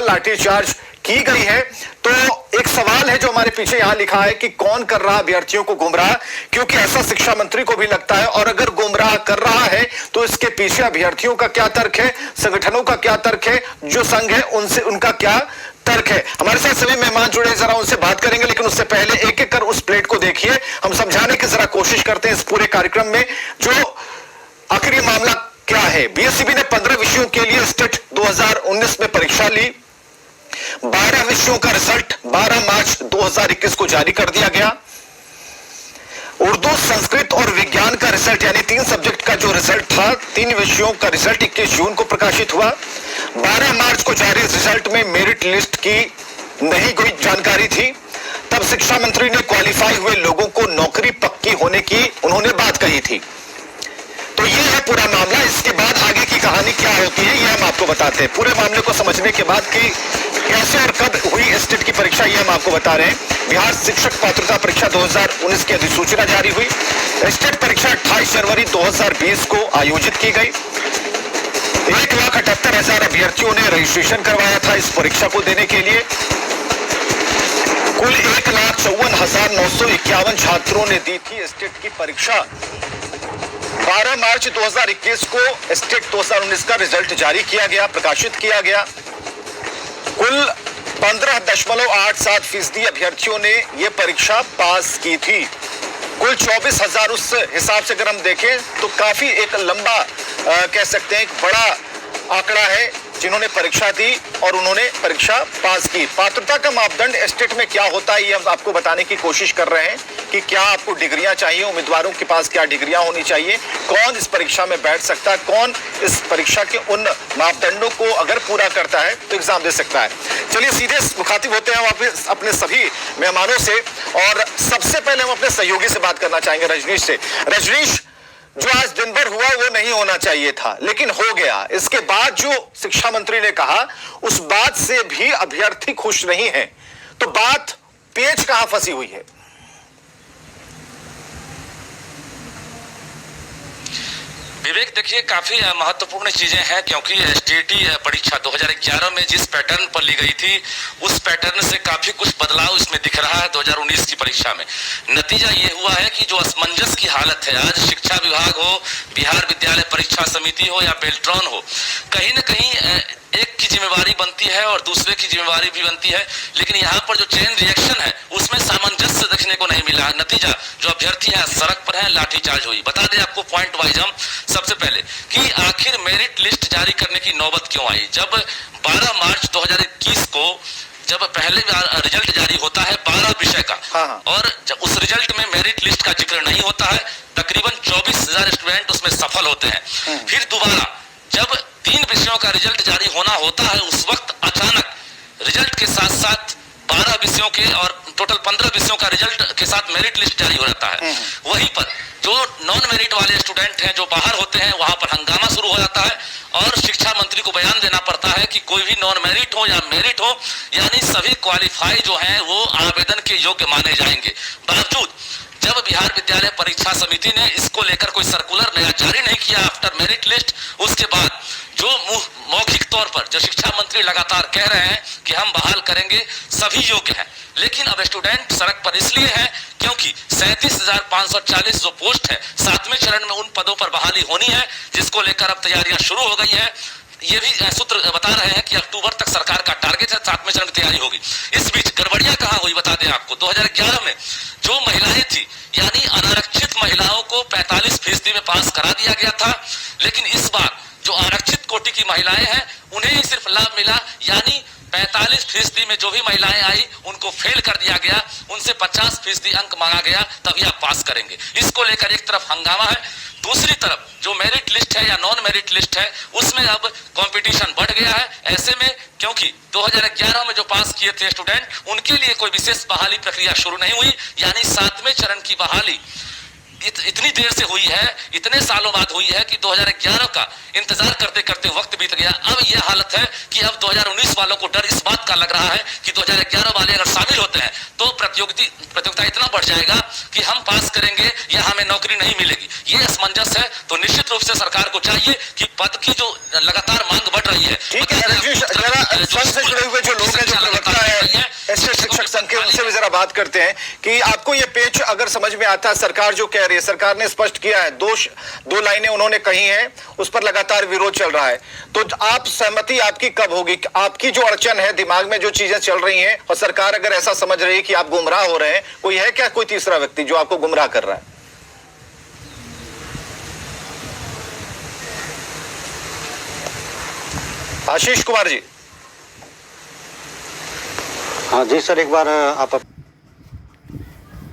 लाठीचार्ज की गई है। तो एक सवाल है जो हमारे पीछे यहां लिखा है कि कौन कर रहा अभ्यर्थियों को गुमराह, क्योंकि ऐसा शिक्षा मंत्री को भी लगता है। और अगर गुमराह कर रहा है तो इसके पीछे अभ्यर्थियों का क्या तर्क है, संगठनों का क्या तर्क है, जो संघ है उनसे उनका क्या तर्क है। हमारे साथ सभी मेहमान जुड़े हैं, जरा उनसे बात करेंगे, लेकिन उससे पहले एक एक कर उस प्लेट को देखिए। हम समझाने की जरा कोशिश करते हैं इस पूरे कार्यक्रम में जो आखिर मामला क्या है। बीएसईबी ने 15 विषयों के लिए स्टेट 2019 में परीक्षा ली। 12 विषयों का रिजल्ट 12 मार्च 2021 को जारी कर दिया गया। उर्दू, संस्कृत और विज्ञान का रिजल्ट यानी 3 सब्जेक्ट का जो रिजल्ट था, 3 विषयों का रिजल्ट 21 जून को प्रकाशित हुआ। 12 मार्च को जारी रिजल्ट में मेरिट लिस्ट की नहीं कोई जानकारी थी। तब शिक्षा मंत्री ने क्वालिफाई हुए लोगों को नौकरी पक्की होने की उन्होंने बात कही थी। तो ये है पूरा मामला। इसके बाद आगे की कहानी क्या होती है ये हम आपको बताते हैं। पूरे मामले को समझने के बाद कि कैसे और कब हुई स्टेट की परीक्षा ये हम आपको बता रहे हैं। बिहार शिक्षक पात्रता परीक्षा 2019 की अधिसूचना जारी हुई। स्टेट परीक्षा 28 जनवरी 2020 को आयोजित की गई। 1,78,000 अभ्यर्थियों ने रजिस्ट्रेशन करवाया था इस परीक्षा को देने के लिए। कुल 1,54,951 छात्रों ने दी थी स्टेट की परीक्षा। 12 मार्च 2021 को स्टेट 2019 का रिजल्ट जारी किया गया, प्रकाशित किया गया। कुल 15.87% अभ्यर्थियों ने यह परीक्षा पास की थी। कुल 24,000 उस हिसाब से अगर हम देखें तो काफी एक लंबा कह सकते हैं एक बड़ा आंकड़ा है जिन्होंने परीक्षा दी और उन्होंने परीक्षा पास की। पात्रता का मापदंड स्टेट में क्या होता है ये हम आपको बताने की कोशिश कर रहे हैं कि क्या आपको डिग्रियां चाहिए, उम्मीदवारों के पास क्या डिग्रियां होनी चाहिए, कौन इस परीक्षा में बैठ सकता है, कौन इस परीक्षा के उन मापदंडों को अगर पूरा करता है तो एग्जाम दे सकता है। चलिए सीधे मुखातिब होते हैं वापस अपने सभी मेहमानों से और सबसे पहले हम अपने सहयोगी से बात करना चाहेंगे, रजनीश से। रजनीश, जो आज दिन भर हुआ वो नहीं होना चाहिए था लेकिन हो गया। इसके बाद जो शिक्षा मंत्री ने कहा उस बात से भी अभ्यर्थी खुश नहीं है, तो बात पेच कहां फंसी हुई है? विवेक, देखिए काफी महत्वपूर्ण चीजें हैं क्योंकि एसटीईटी परीक्षा 2011 में जिस पैटर्न पर ली गई थी उस पैटर्न से काफी कुछ बदलाव इसमें दिख रहा है 2019 की परीक्षा में। नतीजा ये हुआ है कि जो असमंजस की हालत है, आज शिक्षा विभाग हो, बिहार विद्यालय परीक्षा समिति हो या बेल्ट्रॉन हो, कहीं न कहीं एक की जिम्मेवारी बनती है और दूसरे की जिम्मेवारी भी बनती है, लेकिन यहाँ पर जो चेन रिएक्शन है उसमें सामंजस्य देखने को नहीं मिला। नतीजा जो अभ्यर्थी है सड़क पर है, लाठीचार्ज हुई। बता दें आपको पॉइंट वाइज हम सबसे पहले कि आखिर मेरिट लिस्ट जारी करने की नौबत क्यों आई। जब 12 मार्च 2021 को जब पहले रिजल्ट जारी होता है 12 विषय का, और जब उस रिजल्ट में मेरिट लिस्ट का जिक्र नहीं होता है, तकरीबन 24,000 स्टूडेंट उसमें सफल होते हैं। फिर दोबारा जब 3 विषयों का रिजल्ट जारी होना होता है उस वक्त अचानक रिजल्ट के साथ साथ 12 विषयों के और टोटल 15 विषयों का रिजल्ट के साथ मेरिट लिस्ट जारी हो जाता है। वहीं पर जो नॉन मेरिट वाले स्टूडेंट हैं जो बाहर होते हैं वहां पर हंगामा शुरू हो जाता है और शिक्षा मंत्री को बयान देना पड़ता है कि कोई भी नॉन मेरिट हो या मेरिट हो, यानी सभी क्वालिफाई जो हैं वो आवेदन के योग्य माने जाएंगे। बावजूद जब बिहार विद्यालय परीक्षा समिति ने इसको लेकर कोई सर्कुलर नया जारी नहीं किया आफ्टर मेरिट लिस्ट, उसके बाद जो मौखिक तौर पर जो शिक्षा मंत्री लगातार कह रहे हैं कि हम बहाल करेंगे, सभी योग्य हैं, लेकिन अब स्टूडेंट सड़क पर इसलिए हैं क्योंकि 37,540 जो पोस्ट है 7वें चरण में उन पदों पर बहाली होनी है, जिसको लेकर अब तैयारियां शुरू हो गई है। ये भी सूत्र बता रहे हैं कि अक्टूबर तक सरकार का टारगेट है, 7वें चरण की तैयारी होगी। इस बीच गड़बड़ियां कहां हुई बता दें आपको। 2011 में जो महिलाएं थी यानी अनारक्षित महिलाओं को 45% में पास करा दिया गया था, लेकिन इस बार जो आरक्षित कोटि की महिलाएं हैं उन्हें ही सिर्फ लाभ मिला, यानी 45% में जो भी महिलाएं आई उनको फेल कर दिया गया, उनसे 50% अंक मांगा गया तभी आप पास करेंगे। इसको लेकर एक तरफ हंगामा है, दूसरी तरफ जो मेरिट लिस्ट है या नॉन मेरिट लिस्ट है उसमें अब कंपटीशन बढ़ गया है। ऐसे में क्योंकि 2011 में जो पास किए थे स्टूडेंट उनके लिए कोई विशेष बहाली प्रक्रिया शुरू नहीं हुई, यानी 7वें चरण की बहाली इतनी देर से हुई है, इतने सालों बाद हुई है कि 2011 का इंतजार करते करते वक्त बीत गया। अब यह हालत है कि अब 2019 वालों को डर इस बात का लग रहा है कि 2011 वाले अगर शामिल होते हैं तो प्रतियोगिता इतना बढ़ जाएगा कि हम पास करेंगे या हमें नौकरी नहीं मिलेगी। ये असमंजस है। तो निश्चित रूप से सरकार को चाहिए कि पद की जो लगातार मांग बढ़ रही है, ठीक है, संघ से जुड़े हुए जो लोग हैं, जो प्रवक्ता है ऐसे शिक्षक संघ के, उनसे भी जरा बात करते हैं कि आपको ये पेच अगर समझ में आता है, सरकार जो कह रही है, सरकार ने स्पष्ट किया है, दो लाइनें उन्होंने कही हैं, उस पर लगातार विरोध चल रहा है, तो आप सहमति आपकी कब होगी? आपकी जो अड़चन है, दिमाग में जो चीजें चल रही हैं, और सरकार अगर ऐसा समझ रही है कि आप गुमराह हो रहे हैं, कोई है क्या कोई तीसरा व्यक्ति जो आपको गुमराह कर रहा है? आशीष कुमार जी। हाँ जी सर, एक बार आप